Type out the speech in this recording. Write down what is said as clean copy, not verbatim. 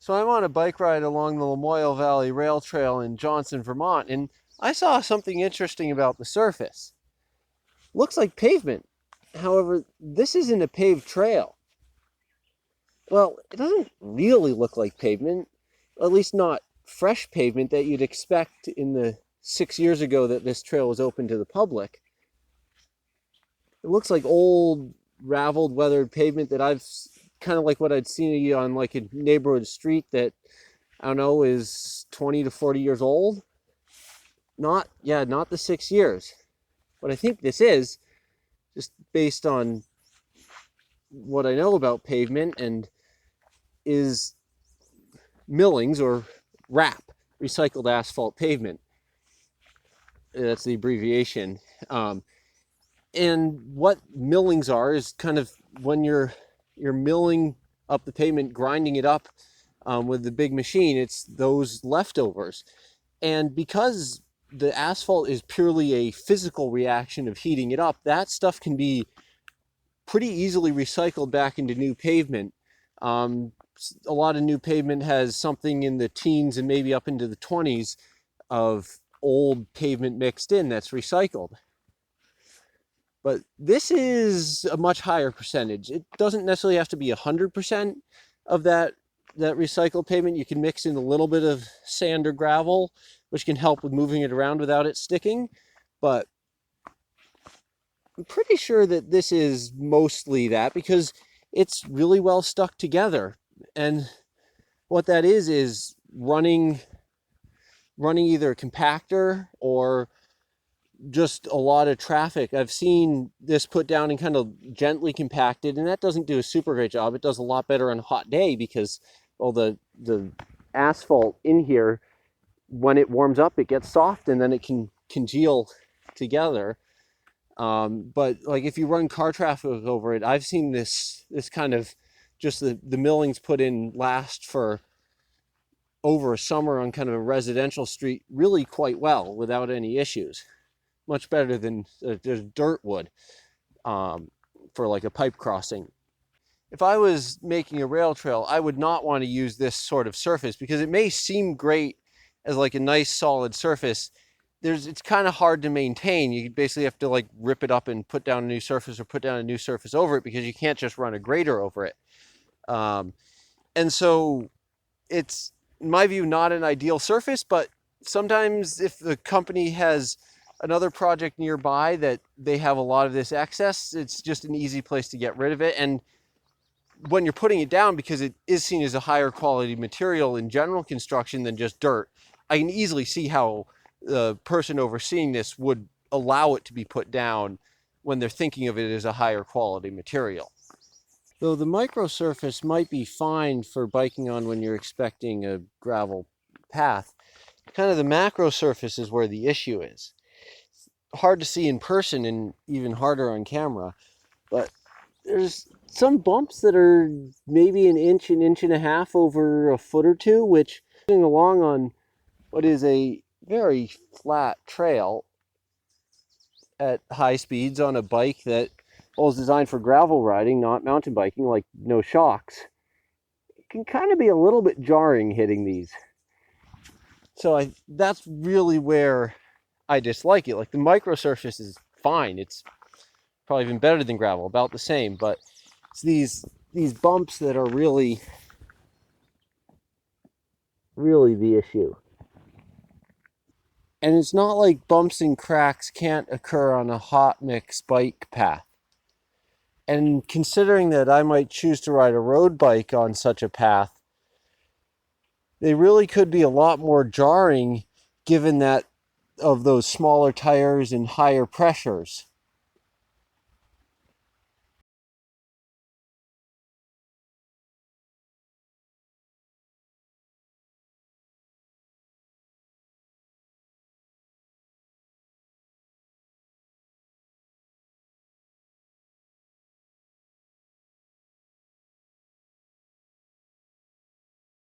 So I'm on a bike ride along the Lamoille Valley Rail Trail in Johnson, Vermont, and I saw something interesting about the surface. Looks like pavement. However, this isn't a paved trail. Well, it doesn't really look like pavement, at least not fresh pavement that you'd expect in the 6 years ago that this trail was open to the public. It looks like old, raveled, weathered pavement that I've kind of like what I'd seen on like a neighborhood street that, I don't know, is 20 to 40 years old. Not the 6 years. What I think this is, just based on what I know about pavement, and is Millings, or R.A.P, recycled asphalt pavement. That's the abbreviation. And what millings are is kind of when you're milling up the pavement, grinding it up with the big machine, it's those leftovers. And because the asphalt is purely a physical reaction of heating it up, that stuff can be pretty easily recycled back into new pavement. A lot of new pavement has something in the teens and maybe up into the 20s of old pavement mixed in that's recycled. But this is a much higher percentage. It doesn't necessarily have to be 100% of that recycled pavement. You can mix in a little bit of sand or gravel, which can help with moving it around without it sticking. But I'm pretty sure that this is mostly that, because it's really well stuck together. And what that is running either a compactor or just a lot of traffic. I've seen this put down and kind of gently compacted, and that doesn't do a super great job. It does a lot better on a hot day because, well, the asphalt in here, when it warms up, it gets soft and then it can congeal together. But like if you run car traffic over it, I've seen this kind of just the millings put in last for over a summer on kind of a residential street really quite well without any issues. Much better than dirt would for like a pipe crossing. If I was making a rail trail, I would not want to use this sort of surface because it may seem great as like a nice solid surface. It's kind of hard to maintain. You basically have to like rip it up and put down a new surface or put down a new surface over it, because you can't just run a grader over it. And so it's, in my view, not an ideal surface, but sometimes if the company has another project nearby that they have a lot of this excess, it's just an easy place to get rid of it. And when you're putting it down, because it is seen as a higher quality material in general construction than just dirt, I can easily see how the person overseeing this would allow it to be put down when they're thinking of it as a higher quality material. Though the micro surface might be fine for biking on when you're expecting a gravel path, kind of the macro surface is where the issue is. Hard to see in person and even harder on camera, but there's some bumps that are maybe an inch and a half over a foot or two, which along on what is a very flat trail at high speeds on a bike that is designed for gravel riding, not mountain biking, like no shocks. It can kind of be a little bit jarring hitting these. So that's really where I dislike it. Like the micro surface is fine. It's probably even better than gravel, about the same, but it's these bumps that are really the issue. And it's not like bumps and cracks can't occur on a hot mix bike path. And considering that I might choose to ride a road bike on such a path, they really could be a lot more jarring given that of those smaller tires and higher pressures.